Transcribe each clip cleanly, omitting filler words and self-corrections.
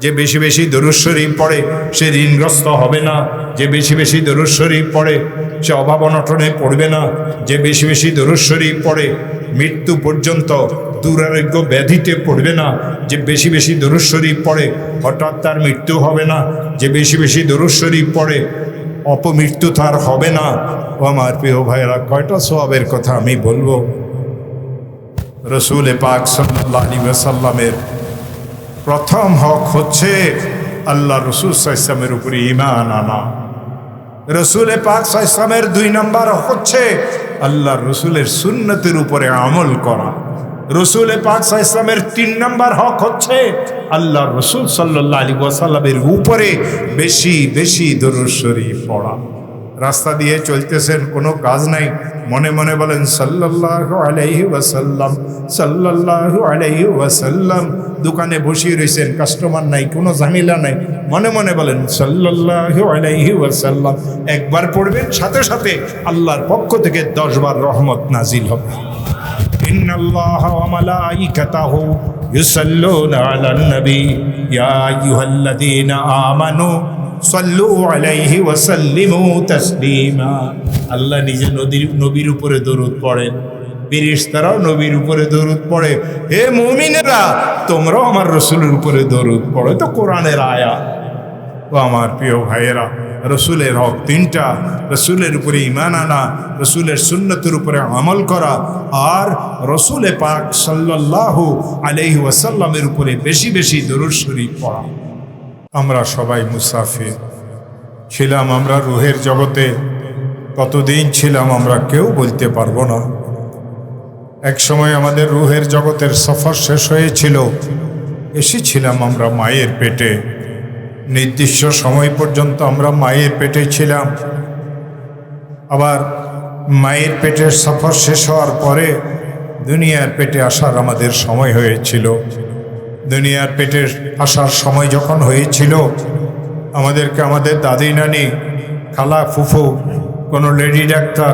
যে বেশি বেশি দরুদ শরীফ পড়ে সে ঋণগ্রস্ত হবে না, যে বেশি বেশি দরুদ শরীফ পড়ে সে অভাব অনটনে পড়বে না, যে বেশি বেশি দরুদ শরীফ পড়ে মৃত্যু পর্যন্ত দুরারোগ্য ব্যাধিতে পড়বে না, যে বেশি বেশি দরুদ শরীফ পড়ে হঠাৎ তার মৃত্যু হবে না, যে বেশি বেশি দরুদ শরীফ পড়ে অপমৃত্যু তার হবে না। ও আমার প্রিয় ভাইয়েরা, কয়টা সওয়াবের কথা আমি বলবো। রসুল পাক সাল্লাল্লাহু আলাইহি ওয়াসাল্লামের প্রথম হক হচ্ছে আল্লাহ রসুল সাল্লাল্লাহু আলাইহি ওয়াসাল্লামের উপরে ঈমান আনা। রসুল পাক সাল্লাল্লাহু আলাইহি ওয়াসাল্লামের 2 নম্বর হক হচ্ছে আল্লাহ রসুলের সুন্নতের উপরে আমল করা। রসুল পাক সাল্লাল্লাহু আলাইহি ওয়াসাল্লামের 3 নম্বর হক হচ্ছে আল্লাহ রসুল সাল্লাল্লাহু আলাইহি ওয়াসাল্লামের উপরে বেশি বেশি দরুদ শরীফ পড়া। রাস্তা দিয়ে চলতেছেন, কোনো কাজ নাই, মনে মনে বলেন সাল্লাল্লাহু আলাইহি ওয়াসাল্লাম, সাল্লাল্লাহু আলাইহি ওয়াসাল্লাম। দোকানে বসিয়ে রয়েছেন, কাস্টমার নাই, কোনো ঝামেলা নাই, মনে মনে বলেন সাল্লাল্লাহু আলাইহি ওয়াসাল্লাম। একবার পড়বেন, সাথে সাথে আল্লাহর পক্ষ থেকে 10 বার রহমত নাজিল হবে। ইন্নাল্লাহা ওয়া মালাইকাতাহু ইউসাল্লুনা আলান নবী ইয়া আইয়ুহাল্লাযীনা আমানু সাল্লু আলাইহি ওয়া সাল্লিমু তাসলিমা। আল্লাহ নিজে নবীর উপরে দরুদ পড়েন, ফেরেশতারাও নবীর উপরে দরুদ পড়ে। হে মুমিনেরা, তোমরাও আমার রসুলের উপরে দরুদ পড়ো। তো কোরআনের আয়াত। ও আমার প্রিয় ভাইয়েরা, রসুলের হক 3টা। রসুলের উপরে ঈমান আনা, রসুলের সুন্নতের উপরে আমল করা, আর রসুল পাক সাল্লাল্লাহু আলাইহি ওয়াসাল্লামের উপরে বেশি বেশি দরুদ শরীফ পড়া। আমরা সবাই মুসাফির ছিলাম, আমরা রুহের জগতে কতদিন ছিলাম আমরা কেউ বলতে পারবো না। এক সময় আমাদের রুহের জগতের সফর শেষ হয়েছিল, এসেছিলাম আমরা মায়ের পেটে। নির্দিষ্ট সময় পর্যন্ত আমরা মায়ের পেটে ছিলাম। আবার মায়ের পেটের সফর শেষ হওয়ার পরে দুনিয়ার পেটে আসার আমাদের সময় হয়েছিল। দুনিয়ার পেটের আসার সময় যখন হয়েছিল, আমাদেরকে আমাদের দাদি নানি, খালা ফুফু, কোনো লেডি ডাক্তার,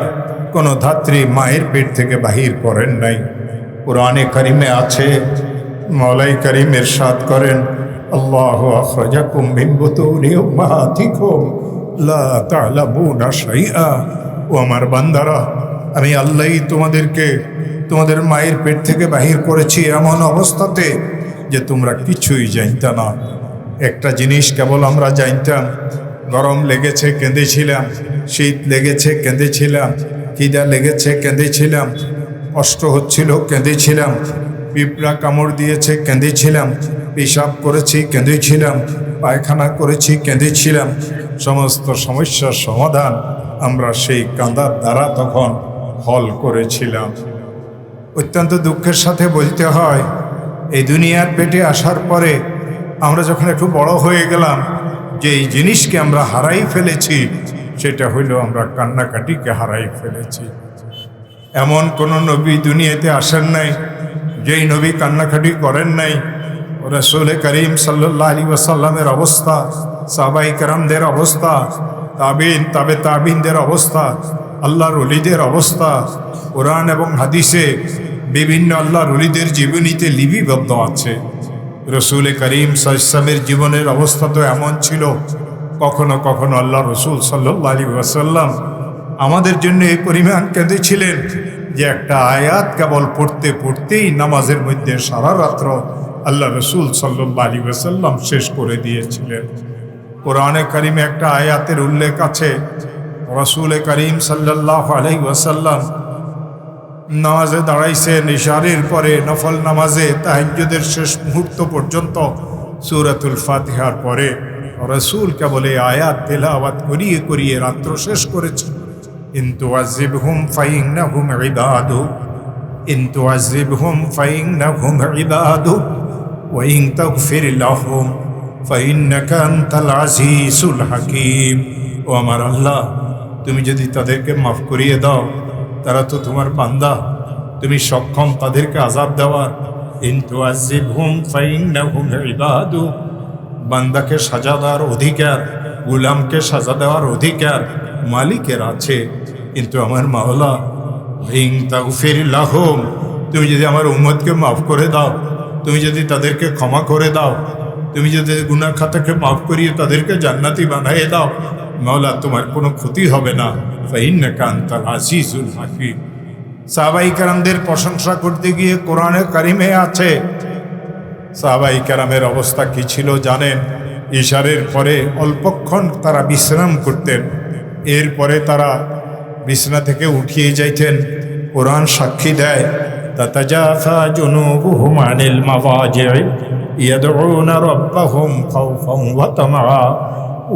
কোনো ধাত্রী মায়ের পেট থেকে বাহির করেন নাই। কোরআনে কারিমে আছে, মওলাই কারিম ইরশাদ করেন, আল্লাহু আখরাজাকুম মিন বুতুনি উম্মাহাতিকুম লা তা'লামুনা শাইআ। ও আমার বান্দারা, আমি আল্লাহই তোমাদেরকে তোমাদের মায়ের পেট থেকে বাহির করেছি এমন অবস্থাতে যে তোমরা কিছুই জানতে না। একটা জিনিস কেবল আমরা জানতাম, গরম লেগেছে কেঁদেছিলাম, শীত লেগেছে কেঁদেছিলাম, খিদা লেগেছে কেঁদেছিলাম, কষ্ট হচ্ছিল কেঁদেছিলাম, পিঁপড়া কামড় দিয়েছে কেঁদেছিলাম, পেশাব করেছি কেঁদেছিলাম, পায়খানা করেছি কেঁদেছিলাম। সমস্ত সমস্যার সমাধান আমরা সেই কাঁদার দ্বারা তখন হল করেছিলাম। অত্যন্ত দুঃখের সাথে বলতে হয়, এই দুনিয়ার পেটে আসার পরে আমরা যখন একটু বড় হয়ে গেলাম, যে এই জিনিসকে আমরা হারাই ফেলেছি, সেটা হইল আমরা কান্নাকাটিকে হারাই ফেলেছি। এমন কোনো নবী দুনিয়াতে আসেন নাই যেই নবী কান্নাকাটি করেন নাই। রাসূল করিম সাল্লাল্লাহু আলাইহি ওয়াসাল্লামের অবস্থা, সাহাবায়ে কেরামদের অবস্থা, তাবিন, তাবে তাবিনদের অবস্থা, আল্লাহর ওলিদের অবস্থা কোরআন এবং হাদিসে বিভিন্ন আল্লাহর ওলিদের জীবনীতে লিপিবদ্ধ আছে। রসুল করিম সাল্লাল্লাহু আলাইহি ওয়াসাল্লামের জীবনের অবস্থা তো এমন ছিল, কখনো কখনো আল্লাহ রসুল সাল্লাল্লাহু আলাইহি ওয়াসাল্লাম আমাদের জন্য এই পরিমাণ কেঁদেছিলেন যে একটা আয়াত কেবল পড়তে পড়তেই নামাজের মধ্যে সারা রাত্র আল্লাহ রসুল সাল্লাল্লাহু আলাইহি ওয়াসাল্লাম শেষ করে দিয়েছিলেন। কোরআনে কারিমে একটা আয়াতের উল্লেখ আছে, রসুল করিম সাল্লাল্লাহু আলাইহি ওয়াসাল্লাম নামাজে দাঁড়াইছেন, ইশারের পরে নফল নামাজে তাহাজ্জুদের শেষ মুহূর্ত পর্যন্ত সূরাতুল ফাতিহার পরে রসুল কেবল এই আয়াত তেলাওয়াত করিয়ে করিয়ে রাত্র শেষ করেছেন। ইন তুআযিবহুম ফাইন্নাহুম ইবাদুক, ইন তুআযিবহুম ফাইন্নাহুম ইবাদুক ওয়া ইন তাগফির লাহুম ফাইন্নাকা আনতাল আজিজুল হাকীম। ও আমার আল্লাহ, তুমি যদি তাদেরকে মাফ করিয়ে দাও, তারা তো তোমার বান্দা, তুমি সক্ষম তাদেরকে আযাব দেওয়ার। ইন তুআযিবহুম ফাইন্নাহুম ইবাদুক, বান্দাকে সাজা দেওয়ার অধিকার, গোলামকে সাজা দেওয়ার অধিকার মালিকের আছে, কিন্তু আমার মাওলা ইন তাগফির লাহুম, তুমি যদি আমার উম্মতকে মাফ করে দাও, তুমি যদি তাদেরকে ক্ষমা করে দাও, তুমি যদি গুনাহ খাতাকে মাফ করিয়ে তাদেরকে জান্নাতি বানাইয়ে দাও, মাওলা তোমার কোনো ক্ষতি হবে না। ফাইন্নাকা আনতাল আজিজুল হাকিম। সাহাবায়ে কেরামদের প্রশংসা করতে গিয়ে কোরআনে কারিমে আছে, সাহাবায়ে কেরামের অবস্থা কি ছিল জানেন? ইশারের পরে অল্পক্ষণ তারা বিশ্রাম করতেন, এরপরে তারা বিছনা থেকে উঠিয়ে যাইতেন। কোরআন সাক্ষী দেয়, তাতাজাফা জুনুবুহুম আনিল মাওয়াজি' ইয়াদউনা রাব্বাহুম খাওফান ওয়া তামআ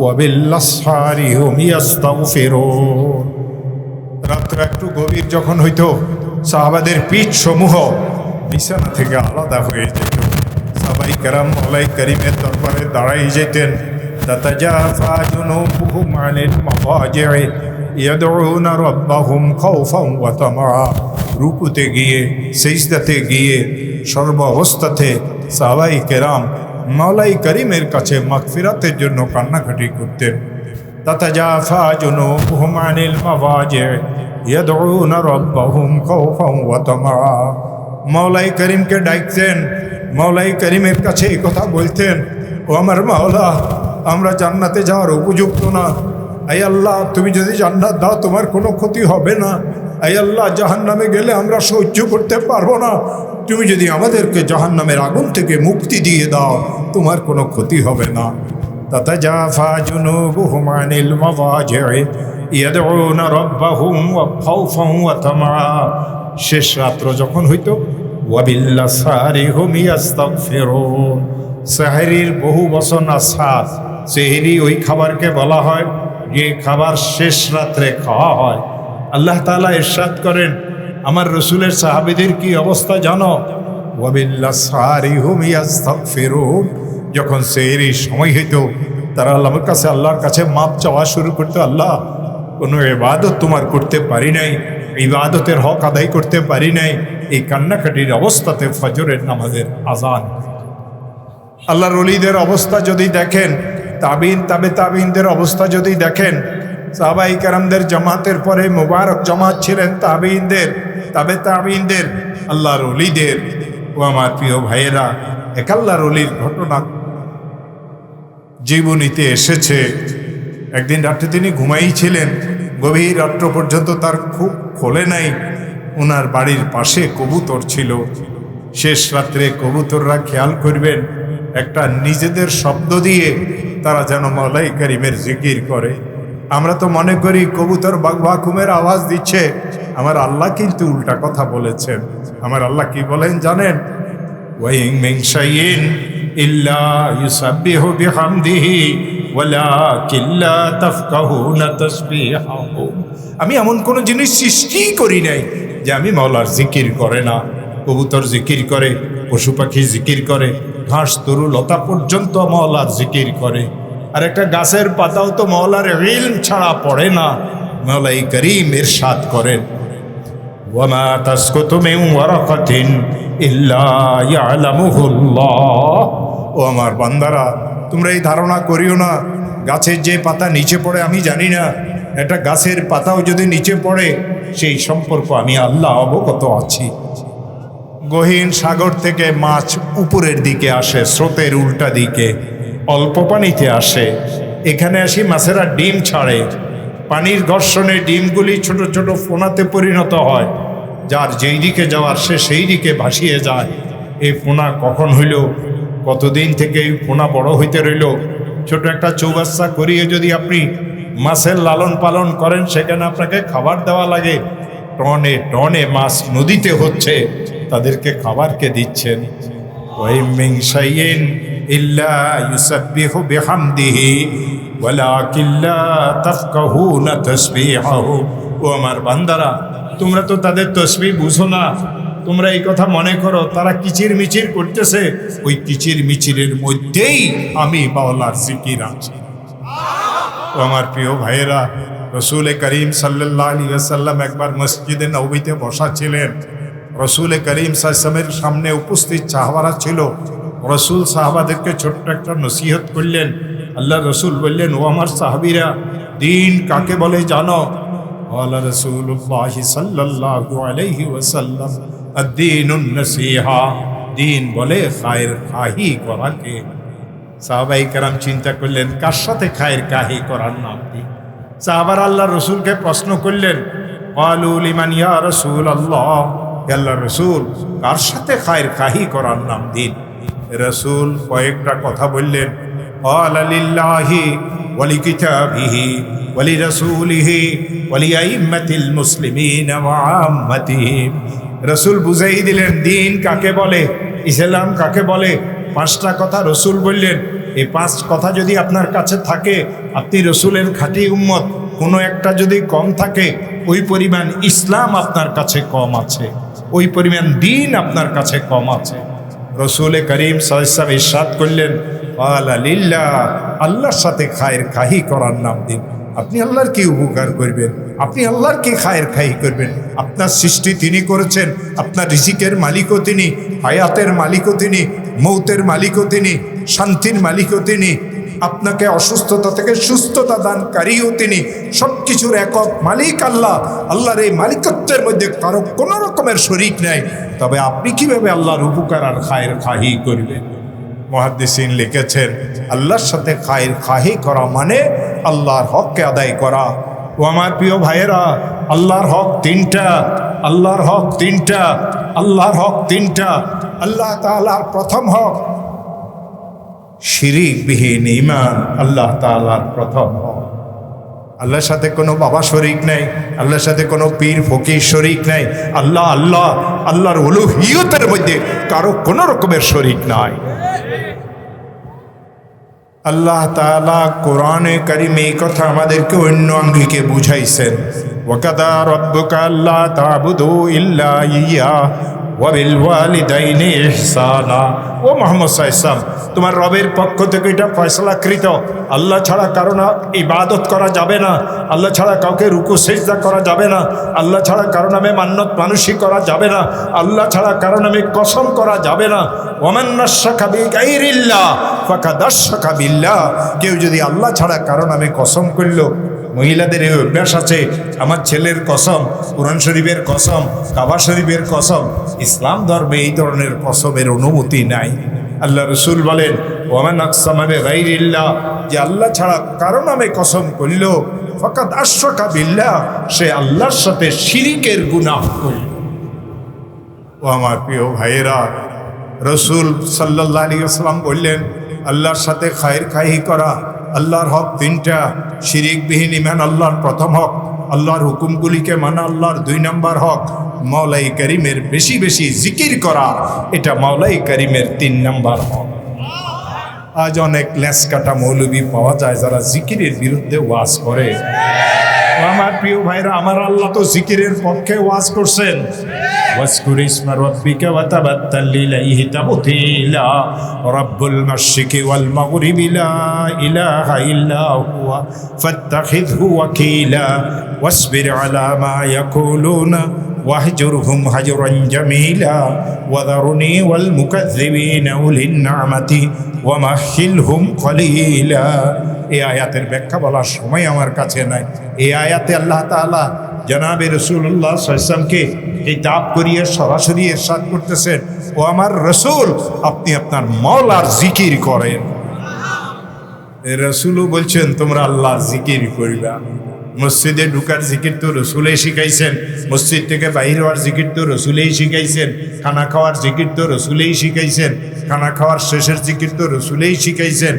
ওয়া বিল আসহারি হুম ইস্তাগফিরুন। রাত্র একটু গভীর যখন হইতো, সাহাবাদের পিঠ সমূহ বিছানা থেকে আলাদা হয়ে যেত। সাহাবায়ে কেরাম মওলাই করিমের দরবারে দাঁড়াই যেতেন। তাতাজাফা জুনুবুহুম আনিল মাওয়াজি' ইয়াদউনা রাব্বাহুম খাওফান ওয়া তামআ। রুকুতে গিয়ে, সিজদাতে গিয়ে, সর্ব অবস্থাতে সাহাবায়ে কেরাম মওলাই করিমের কাছে মাগফিরাতের জন্য কান্নাকাটি করতেন। তাতাজাফা জুনুবুহুম আনিল মাওয়াজি' ইয়াদউনা রাব্বাহুম খাওফান ওয়া তামআ। মওলাই করিমকে ডাকতেন, মওলাই করিমের কাছে এই কথা বলতেন, ও আমার মাওলা, আমরা জান্নাতে যাওয়ার উপযুক্ত না। আই আল্লাহ, তুমি যদি জান্নাত দাও তোমার কোনো ক্ষতি হবে না। আই আল্লাহ, জাহান্নামে গেলে আমরা সহ্য করতে পারবো না। তুমি যদি আমাদেরকে জাহান্নামের আগুন থেকে মুক্তি দিয়ে দাও তোমার কোনো ক্ষতি হবে না। তাতাজাফা জুনুবুহুম আনিল মাওয়াজি' ইয়াদউনা রাব্বাহুম খাওফান ওয়া তামআ। শেষ রাত্র যখন হইতো, ওয়া বিল আসহারি হুম ইস্তাগফিরুন। সাহরির বহু বচন আসহার। সেহরি ওই খাবারকে বলা হয় যে খাবার শেষ রাত্রে খাওয়া হয়। আল্লাহ তাআলা ইরশাদ করেন, আমার রসুলের সাহাবীদের কি অবস্থা জানো? ওয়া বিল আসহারি হুম ইস্তাগফিরুন। যখন সেহরির সময় হইতো, তারা আল্লাহর কাছে মাপ চাওয়া শুরু করতো। আল্লাহ, কোনো ইবাদত তোমার করতে পারি নাই, ইবাদতের হক আদায় করতে পারি নাই। এই কান্নাকাটির অবস্থাতে ফজরের নামাজের আজান। আল্লাহর ওলিদের অবস্থা যদি দেখেন, তাবিনদের অবস্থা যদি দেখেন, সাহাবায়ে কেরামদের জামাতের পরে মুবারক জামাত ছিলেন তাবিনদের, আল্লাহর ওলিদের। ও আমার প্রিয় ভাইয়েরা, এক আল্লাহর ওলির ঘটনা জীবনীতে এসেছে। একদিন রাত্রে তিনি ঘুমাইছিলেন, গভীর রাত্র পর্যন্ত তার খুব খোলে নাই। ওনার বাড়ির পাশে কবুতর ছিল। শেষ রাত্রে কবুতররা খেয়াল করবেন, একটা নিজেদের শব্দ দিয়ে তারা যেন মওলাই করিমের জিকির করে। আমরা তো মনে করি কবুতর বাঘবাকুমের আওয়াজ দিচ্ছে, আমার আল্লাহ কিন্তু উল্টা কথা বলেছেন। আমার আল্লাহ কি বলেন জানেন? ওয়াইন মিন শাইইন ইল্লা ইউসাব্বিহু বিহামদিহি ওয়ালাকিন লা তাফকাহুনা তাসবিহাহুম। আমি এমন কোন জিনিস সৃষ্টি করি নাই যে আমি মাওলার জিকির করে না। কবুতর জিকির করে, পশু পাখি জিকির করে, ঘাস তরু লতা পর্যন্ত মাওলার জিকির করে। আর একটা গাছের পাতাও তো মাওলার ইলম ছাড়া পড়ে না। মওলাই করিম ইরশাদ করেন, ওয়ামা তাসকুতু মিন ওয়ারাকাতিন ইল্লা ইয়ালামুহুল্লাহ। ও আমার বান্দারা, তোমরা এই ধারণা করিও না গাছের যে পাতা নিচে পড়ে আমি জানি না। একটা গাছের পাতাও যদি নিচে পড়ে, সেই সম্পর্ক আমি আল্লাহ অবগত আছি। গহীন সাগর থেকে মাছ উপরের দিকে আসে, স্রোতের উল্টা দিকে, অল্প পানিতে আসে। এখানে আসি মাছেরা ডিম ছাড়ে। পানির ঘর্ষণে ডিমগুলি ছোট ছোট ফোনাতে পরিণত হয়। যার যেই দিকে যাওয়ার সে সেই দিকে ভাসিয়ে যায়। এই ফোনা কখন হইল, কতদিন থেকে এই ফোনা বড় হইতে রইল। ছোট একটা চৌবাচ্চা করিয়ে যদি আপনি মাছের লালন পালন করেন, সেখানে আপনাকে খাবার দেওয়া লাগে। টনে টনে মাছ নদীতে হচ্ছে, তাদেরকে খাবারকে দিচ্ছেন। ওয়াইন মিন শাইইন ইল্লা ইউসাব্বিহু বিহামদিহি ওয়ালাকিন লা তাফকাহুনা তাসবিহাহু। ও আমার বান্দারা, তোমরা তো তাদের তসবিহ বুঝো না। তোমরা এই কথা মনে করো তারা কিচির মিচির করতেছে। ওই কিচির মিচিরের মধ্যেই আমি মাওলার জিকির আছি। ও আমার প্রিয় ভাইয়েরা, রসুল করিম সাল্লাল্লাহু আলাইহি ওয়াসাল্লাম একবার মসজিদে নববীতে বসা ছিলেন। রসুল করিম সাল্লামের সামনে উপস্থিত সাহাবারা ছিল। রসুল সাহাবাদেরকে ছোট্ট একটা নসিহত করলেন। আল্লাহ রসুল বললেন, ও আমার সাহাবীরা, দিন কাকে বলে জানো? قال رسول الله صلى الله عليه وسلم الدين النصيحة। দিন বলে খায়ের খাহি করাকে। সাহাবাই কেরাম চিন্তা করলেন কার সাথে খায়ের কাহি করার নাম দিই। সাহাবার আল্লাহ রসুলকে প্রশ্ন করলেন, ক্বালু লিমান ইয়া রাসূলুল্লাহ, আল্লাহ রসুল কার সাথে খায়ের কাহি করার নাম দিন। রসুল কয়েকটা কথা বললেন, ক্বালা লিল্লাহি ওয়া লিকিতাবিহি ওয়া লিরাসূলিহি ওয়া লিআইম্মাতিল মুসলিমিনা ওয়া আম্মাতিহিম। রসুল বুঝাই দিলেন দিন কাকে বলে, ইসলাম কাকে বলে। পাঁচটা কথা রসুল বললেন। এই পাঁচ কথা যদি আপনার কাছে থাকে, আপনি রসুলের খাঁটি উম্মত। কোনো একটা যদি কম থাকে, ওই পরিমাণ ইসলাম আপনার কাছে কম আছে, ওই পরিমাণ দিন আপনার কাছে কম আছে। রসুল করিম সাল্লাল্লাহু আলাইহি ওয়াসাল্লাম ইরশাদ করলেন, ক্বালা লিল্লাহ, আল্লাহর সাথে খায়ের খাহি করার নাম দিন। আপনি আল্লাহর কি উপকার করবেন? আপনি আল্লাহর কি খায়ের খাহি করবেন? আপনার সৃষ্টি তিনি করেছেন, আপনার রিজিকের মালিকও তিনি, হায়াতের মালিকও তিনি, মৌতের মালিকও তিনি, শান্তির মালিকও তিনি, আপনাকে অসুস্থতা থেকে সুস্থতা দানকারীও তিনি। সব কিছুর একক মালিক আল্লাহ। আল্লাহর এই মালিকত্বের মধ্যে কারো কোনো রকমের শরিক নেই। তবে আপনি কিভাবে আল্লাহর উপকার আর খায়ের খাহি করবেন? মুহাদ্দিসিন লিখেছেন, আল্লাহর সাথে খায়ের খাহি করা মানে আল্লাহর হককে আদায় করা। ও আমার প্রিয় ভাইয়েরা, আল্লাহর হক তিনটা, আল্লাহর হক তিনটা, আল্লাহর হক তিনটা। আল্লাহ তাআলার প্রথম হক শিরিকবিহীন ঈমান, আল্লাহ তাআলার প্রথম হক। আল্লাহর সাথে কোনো বাবা শরিক নাই, আল্লাহর সাথে কোনো পীর ফকির শরিক নাই। আল্লাহ আল্লাহ, আল্লাহর উলুহিয়তের মধ্যে কারো কোনো রকমের শরিক নাই। আল্লাহ তাআলা কোরআনে কারিমে এই কথা আমাদেরকে অন্য আঙ্গিকে বুঝাইছেন, ওয়াকাদা রাব্বুকা আল্লা তা'বুদু ইল্লা ইয়্যাহু ওয়া বিল ওয়ালিদাইনি ইহসানা। ও মুহাম্মদ সাল্লাল্লাহু আলাইহি ওয়াসাল্লাম, তোমার রবের পক্ষ থেকে এটা ফয়সালাকৃত, আল্লাহ ছাড়া কারো না ইবাদত করা যাবে না, আল্লাহ ছাড়া কাউকে রুকু সিজদা করা যাবে না, আল্লাহ ছাড়া কারো নামে মান্নত মানুষী করা যাবে না, আল্লাহ ছাড়া কারো নামে কসম করা যাবে না। ওয়ামান আশরাকা বিগাইরিল্লাহ ফাকাদ আশরাকা বিল্লাহ। কেউ যদি আল্লাহ ছাড়া কারো নামে কসম করলো, মহিলাদের এই অভ্যাস আছে, আমার ছেলের কসম, কুরআন শরীফের কসম, কাবা শরীফের কসম। ইসলাম ধর্মে এই ধরনের কসমের অনুমতি নাই। আল্লাহ রসুল বলেন, ওয়ামান আকসামা বিগাইরিল্লাহ, যে আল্লাহ ছাড়া কারো নামে কসম করল, ফাকাদ আশরাকা বিল্লাহ, সে আল্লাহর সাথে শিরিকের গুনাহ করল। ও আমার প্রিয় ভাইয়েরা, রসুল সাল্লাল্লাহু আলাইহি ওয়াসাল্লাম বললেন, আল্লাহর সাথে খায়ের খাহি করা, আল্লাহর হক তিনটা। শিরিকবিহীন ঈমান আল্লাহর প্রথম হক, আল্লাহর হুকুমগুলিকে মানা আল্লাহর 2 নম্বর হক। মাওলাই করিমের বেশি বেশি জিকির করা, এটা মাওলাই করিমের 3 নম্বর হক। আজ অনেক লেসকাটা মৌলবি পাওয়া যায় যারা জিকিরের বিরুদ্ধে ওয়াজ করে। আমার প্রিয় ভাইরা, আমার আল্লাহ তো জিকিরের পক্ষে ওয়াজ করছেন, ওয়াজকুর ইসমা রাব্বিকা ওয়া তাবাত্তাল ইলাইহি তাবতীলা, রাব্বুল মাশরিকি ওয়াল মাগরিবি লা ইলাহা ইল্লা হুয়া ফাত্তাখিযহু ওয়াকিলা ওয়াসবির আলা মা ইয়াকুলুনা ওয়াহজুরহুম হাজরান জামিলা ওয়াযারনি ওয়াল মুকাযযিবিনা উলিন নি'মাতি ওয়ামাহহিলহুম কলিলা। এই আয়াতের ব্যাখ্যা বলার সময় আমার কাছে নাই। এই আয়াতে আল্লাহ তাআলা জনাবে রাসূলুল্লাহ সাল্লাল্লাহু আলাইহি ওয়াসাল্লামকে কিতাব করিয়ে সরাসরি ইরশাদ করতেছেন, ও আমার রাসূল, আপনি আপনার মাওলার জিকির করেন। এই রাসূলও বলছেন তোমরা আল্লাহর জিকির করিবা। মসজিদে ঢুকার জিকির তো রসুলেই শিখাইছেন, মসজিদ থেকে বাইরে হওয়ার জিকির তো রসুলেই শিখাইছেন, খানা খাওয়ার জিকির তো রসুলেই শিখাইছেন, খানা খাওয়ার শেষের জিকির তো রসুলেই শিখাইছেন।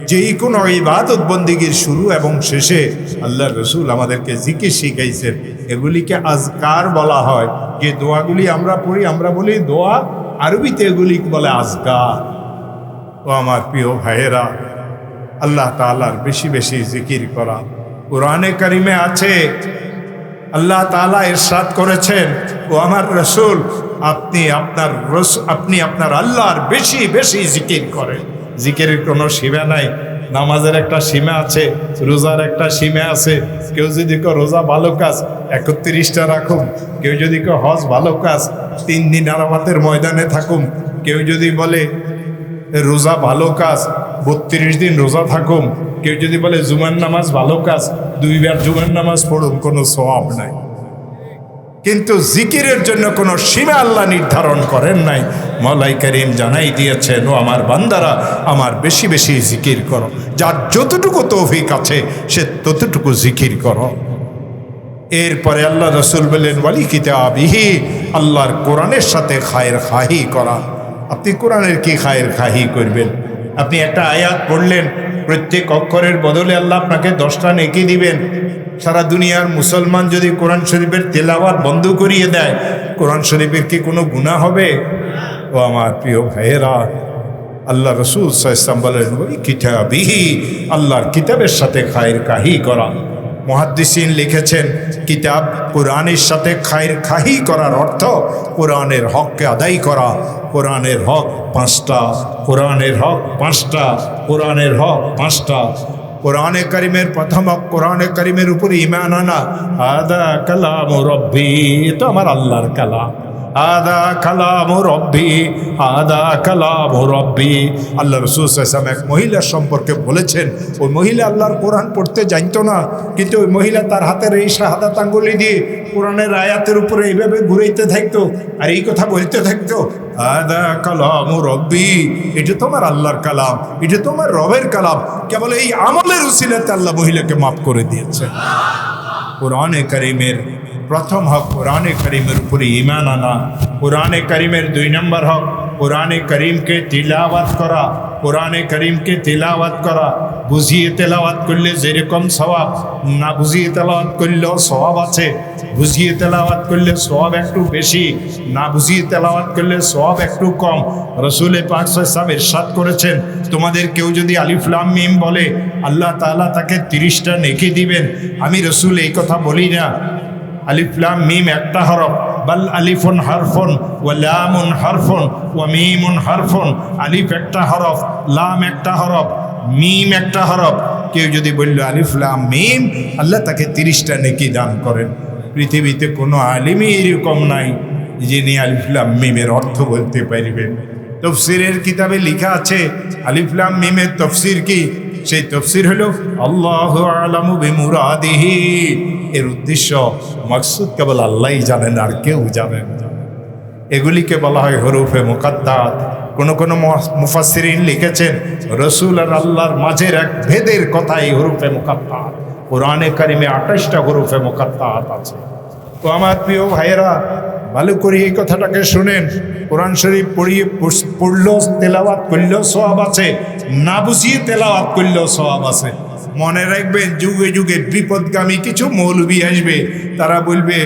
যেই কোনো ইবাদত বন্দেগীর শুরু এবং শেষে আল্লাহ রসুল আমাদেরকে জিকির শিখাইছেন। এগুলিকে আজকার বলা হয়। যে দোয়াগুলি আমরা পড়ি, আমরা বলি দোয়া, আরবিতে এগুলি বলে আজকার। ও আমার প্রিয় ভাইয়েরা, আল্লাহ তাআলার বেশি বেশি জিকির করা। কোরআনে কারিমে আছে, আল্লাহ তাআলা ইরশাদ করেছেন, ও আমার রসুল, আপনি আপনার আল্লাহর বেশি বেশি জিকির করেন। জিকিরের কোনো সীমা নাই। নামাজের একটা সীমা আছে, রোজার একটা সীমা আছে। কেউ যদি রোজা ভালো কাজ 31টা রাখুন, কেউ যদি হজ ভালো কাজ 3 দিন আরাফাতের ময়দানে থাকুন, কেউ যদি বলে রোজা ভালো কাজ 32 দিন রোজা থাকুন, কেউ যদি বলে জুমার নামাজ ভালো কাজ 2 বার জুমার নামাজ পড়ুন, কোনো সওয়াব নাই। কিন্তু জিকিরের জন্য কোনো সীমা আল্লাহ নির্ধারণ করেন নাই। মওলাই করিম জানাই দিয়েছেন, ও আমার বান্দারা আমার বেশি বেশি জিকির করো, যার যতটুকু তৌফিক আছে সে ততটুকু জিকির করো। এরপরে আল্লাহ রসুল বললেন ওয়ালি কিতাবিহি, আল্লাহর কোরআনের সাথে খায়ের খাহি করা। আপনি কোরআনের কি খায়ের খাহি করবেন? আপনি একটা আয়াত পড়লেন, প্রত্যেক অক্ষরের বদলে আল্লাহ আপনাকে 10টা নেকি দিবেন। সারা দুনিয়ার মুসলমান যদি কোরআন শরীফের তেলাওয়াত বন্ধ করিয়ে দেয়, কোরআন শরীফের কি কোনো গুনাহ হবে? ও আমার প্রিয় ভাইয়েরা, আল্লাহ রসুল সাল্লাল্লাহু আলাইহি ওয়াসাল্লাম বলেন ওই কিতাবিহি, আল্লাহর কিতাবের সাথে খায়ের খাহি করা। মুহাদ্দিসিন লিখেছেন, কিতাব কোরআনের সাথে খায়ের খাহি করার অর্থ কোরআনের হককে আদায় করা। কোরআনের হক 5টা, কোরআনের হক 5টা, কোরআনের হক 5টা। কোরআনে কারিমের প্রথম হক কোরআনে কারিমের উপরে ঈমান আনা। আদা কালাম রব্বি, এটা আমার আল্লাহর কালাম। আদা কালাম রব্বি, আদা কালাম রব্বি। আল্লাহ রাসূল সাল্লাল্লাহু আলাইহি ওয়াসাল্লাম এক মহিলার সম্পর্কে বলেছেন, ওই মহিলা আল্লাহর কোরআন পড়তে জানতো না, কিন্তু ওই মহিলা তার হাতের এই শাহাদাত আঙ্গুলি দিয়ে কোরআনের আয়াতের উপরে এইভাবে ঘুরাইতে থাকতো আর এই কথা বলতে থাকতো, আদা কালাম রব্বি, এটা তোমার আল্লাহর কালাম, এটা তোমার রবের কালাম। কেবল এই আমলের উসিলাতে আল্লাহ মহিলাকে মাফ করে দিয়েছে। কোরআনে কারিমের প্রথম হক কোরআনে কারিমের উপরে ঈমান আনা। কোরআনে কারিমের 2 নম্বর হক কোরআনে করিমকে তিলাওয়াত করা। কোরআনে করিমকে তিলাওয়াত করা, বুঝিয়ে তেলাওয়াত করলে যেরকম সওয়াব, না বুঝিয়ে তেলাওয়াত করলেও সওয়াব আছে। বুঝিয়ে তেলাওয়াত করলে সওয়াব একটু বেশি, না বুঝিয়ে তেলাওয়াত করলে সওয়াব একটু কম। রাসূল পাক সাল্লাল্লাহু আলাইহি ওয়াসাল্লাম ইরশাদ করেছেন, তোমাদের কেউ যদি আলিফ লাম মিম বলে, আল্লাহ তাআলা তাকে 30টা নেকি দিবেন। আমি রাসূল এই কথা বলি না, আলিফ লাম মিম একটা হরফ, বাল আলিফুন হারফুন ওয়া লামুন হারফুন ওয়া মিমুন হারফুন। আলিফ একটা হরফ, লাম একটা হরফ, মিম একটা হরফ। কেউ যদি বলল আলিফ লাম মিম, আল্লাহ তাকে 30টা নেকি দান করেন। পৃথিবীতে কোনো আলিমই এরকম নাই যিনি আলিফ লাম মিমের অর্থ বলতে পারবেন। তাফসীরের কিতাবে লেখা আছে আলিফ লাম মিমের তাফসীর কি? সেই তাফসীর হলো আল্লাহু আ'লামু বিমুরাদিহি। এর উদ্দেশ্য মাকসুদ কেবল আল্লাহই জানেন, আর কেউ জানেন না। এগুলিকে বলা হয় হরুফে মুকাদ্দাত। কোন কোন মুফাসসিরিন লিখেছেন রাসূল আর আল্লাহর মাঝের এক ভেদের কথা এই হরুফে মুকাদ্দাত। কোরআনে কারিমে 28টা হরুফে মুকাদ্দাত আছে। তো আমার প্রিয় ভাইয়েরা, ভালো করে এই কথাটাকে শুনেন। কোরআন শরীফ পড়লেও তেলাওয়াত করলেও সওয়াব আছে, না বুঝিয়ে তেলাওয়াত করলেও সওয়াব আছে। মনে রাখবেন, যুগে যুগে বিপদগামী কিছু মৌলবি আসবে, তারা বলবে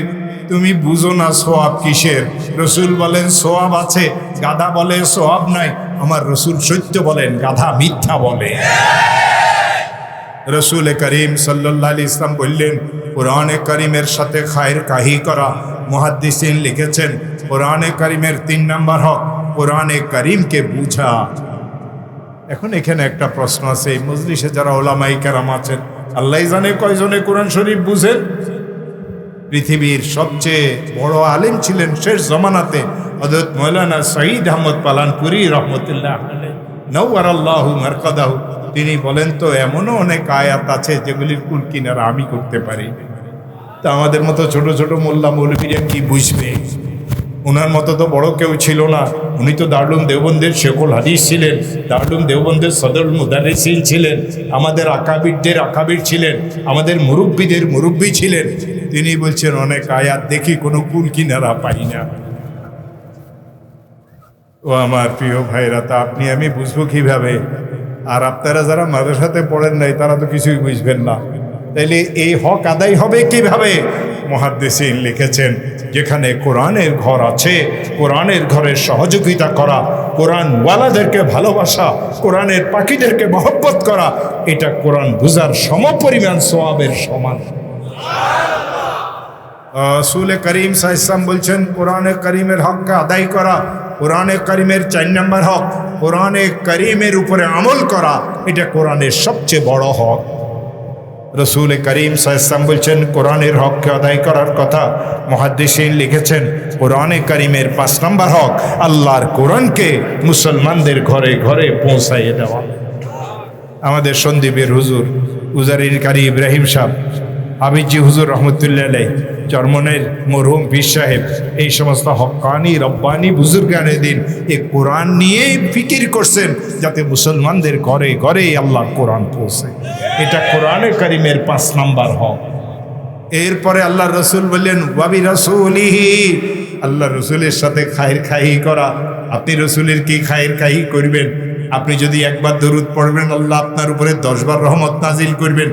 তুমি বুঝো না সওয়াব কিসের। রাসূল বলেন সওয়াব আছে, গাধা বলে সওয়াব নাই। আমার রাসূল সত্য বলেন, গাধা মিথ্যা বলে। রাসূল করিম সাল্লাল্লাহু আলাইহি ওয়াসাল্লাম বললেন কোরআনে কারিমের সাথে খায়ের কাহি করা। মুহাদ্দিসিন লিখেছেন কোরআনে কারিমের 3 নম্বর হক কোরআনে কারিমকে বুঝা। এখন এখানে একটা প্রশ্ন আছে, এই মজলিসে যারা ওলামায়ে কেরাম আছেন, আল্লাহ জানে কয়জনে কোরআন শরীফ বুঝেন। পৃথিবীর সবচেয়ে বড় আলেম ছিলেন শেষ জমানাতে হযরত মাওলানা সঈদ আহমদ পালানপুরি রহমতুল্লাহ আলাইহি নওয়ারাল্লাহু মারকাদাহু। তিনি বলেন, তো এমনও অনেক আয়াত আছে যেগুলির কুল কিনারা আমি করতে পারি। তা আমাদের মতো ছোট ছোট মোল্লা মৌলবীরা কি বুঝবে? ওনার মতো তো বড় কেউ ছিল না। উনি তো দারুল দেওবন্দের শেখুল হাদিস ছিলেন, দারুল দেওবন্দের সদরুল মুদাররিসিন ছিলেন, আমাদের আকাবিরদের আকাবির ছিলেন, আমাদের মুরব্বীদের মুরব্বী ছিলেন। তিনি বলছেন অনেক আয়াত দেখি কোনো কুল কিনারা পাই না। ও আমার প্রিয় ভাইরা, তা আপনি আমি বুঝবো কিভাবে? আর আপনারা যারা মাদ্রাসাতে পড়েন নাই তারা তো কিছুই বুঝবেন না। তাইলে এই হক আদায় হবে কিভাবে? মুহাদ্দিসিন লিখেছেন যেখানে কোরআনের ঘর আছে, কোরআনের ঘরের সহযোগিতা করা, কোরআন ওয়ালাদেরকে ভালোবাসা, কোরআনের পাখিদেরকে মহব্বত করা, এটা কোরআন বুঝার সমপরিমাণ সওয়াবের সমান। রাসূল করিম সাল্লাল্লাহু আলাইহি ওয়াসাল্লাম বলছেন কোরআনে করিমের হককে আদায় করা। কোরআনে করিমের 4 নম্বর হক কোরআনে করিমের উপরে আমল করা। এটা কোরআনের সবচেয়ে বড় হক। রাসূল করিম সাল্লাল্লাহু আলাইহি ওয়াসাল্লাম বলছেন কোরআনের হককে আদায় করার কথা। মুহাদ্দিসিন লিখেছেন কোরআনে করিমের 5 নম্বর হক আল্লাহর কোরআনকে মুসলমানদের ঘরে ঘরে পৌঁছাইয়ে দেওয়া। আমাদের সন্দীপের হুজুর উজারির কারি ইব্রাহিম সাহেব আবিজি হুজুর রহমতুল্লাহ আলাইহি চরমনের মরহুম পীর সাহেব এই সমস্ত হক্কানি রব্বানি বুজুর্গানে দিন এই কোরআন নিয়েই ফিকির করছেন যাতে মুসলমানদের ঘরে ঘরে আল্লাহর কোরআন পৌঁছে। এটা কোরআনে কারিমের 5 নাম্বার হক। এরপরে আল্লাহ রসুল বললেন ওয়াবি রাসূলিহি, আল্লাহ রসুলের সাথে খায়ের খাহি করা। আপনি রসুলের কি খায়ের খাহি করবেন? আপনি যদি একবার দরুদ পড়বেন আল্লাহ আপনার উপরে 10 বার রহমত নাজিল করবেন।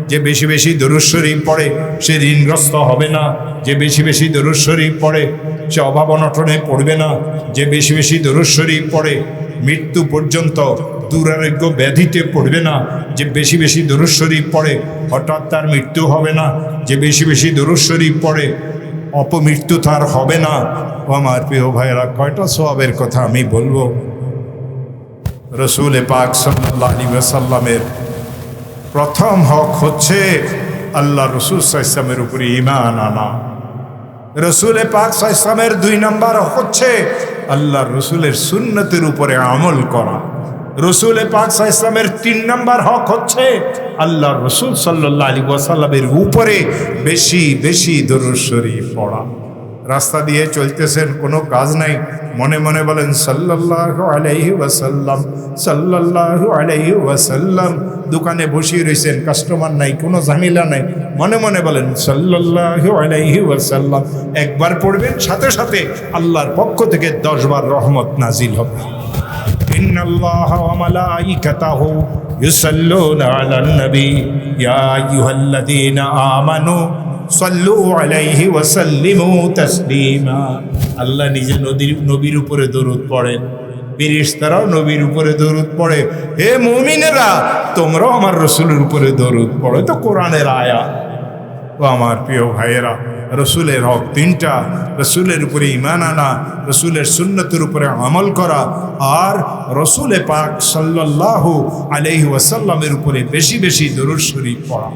যে বেশি বেশি দরুদ শরীফ পড়ে সে ঋণগ্রস্ত হবে না, যে বেশি বেশি দরুদ শরীফ পড়ে সে অভাব অনটনে পড়বে না, যে বেশি বেশি দরুদ শরীফ পড়ে মৃত্যু পর্যন্ত দুরারোগ্য ব্যাধিতে পড়বে না, যে বেশি বেশি দরুদ শরীফ পড়ে হঠাৎ তার মৃত্যু হবে না, যে বেশি বেশি দরুদ শরীফ পড়ে অপমৃত্যু তার হবে না। ও আমার প্রিয় ভাইয়েরা, কয়টা সওয়াবের কথা আমি বলবো। রসুল পাক সাল্লাল্লাহু আলাইহি ওয়াসাল্লামের প্রথম হক হচ্ছে আল্লাহ রসুল সাল্লাল্লাহু আলাইহি ওয়াসাল্লামের উপরে ঈমান আনা। রসুল পাক সাল্লাল্লাহু আলাইহি ওয়াসাল্লামের 2 নম্বর হচ্ছে আল্লাহ রসুলের সুন্নতের উপরে আমল করা। রসুল পাক সাল্লাল্লাহু আলাইহি ওয়াসাল্লামের 3 নম্বর হক হচ্ছে আল্লাহ রসুল সাল্লাল্লাহু আলাইহি ওয়াসাল্লামের উপরে বেশি বেশি দরুদ শরীফ পড়া। রাস্তা দিয়ে চলতেছেন, কোনো কাজ নাই, মনে মনে বলেন সাল্লাল্লাহু আলাইহি ওয়াসাল্লাম, সাল্লাল্লাহু আলাইহি ওয়াসাল্লাম। দোকানে বসে রয়েছেন, কাস্টমার নাই, কোনো ঝামেলা নাই, মনে মনে বলেন সাল্লাল্লাহু আলাইহি ওয়াসাল্লাম। একবার পড়বেন, সাথে সাথে আল্লাহর পক্ষ থেকে 10 বার রহমত নাজিল হবে। ইন্নাল্লাহা ওয়া মালাইকাতাহু ইউসাল্লুনা আলান নবী ইয়া আইয়ুহাল্লাযীনা আমানু সাল্লু আলাইহি ওয়া সাল্লিমু তাসলিমা। আল্লাহ নিজে নবীর উপরে দরুদ পড়েন, ফেরেশতারাও নবীর উপরে দরুদ পড়ে। হে মুমিনেরা, তোমরাও আমার রসুলের উপরে দরুদ পড়ো। তো কোরআনের আয়াত। ও আমার প্রিয় ভাইয়েরা, রসুলের হক 3টা। রসুলের উপরে ঈমান আনা, রসুলের সুন্নতের উপরে আমল করা, আর রসুল পাক সাল্লাল্লাহু আলাইহি ওয়াসাল্লামের উপরে বেশি বেশি দরুদ শরীফ পড়া।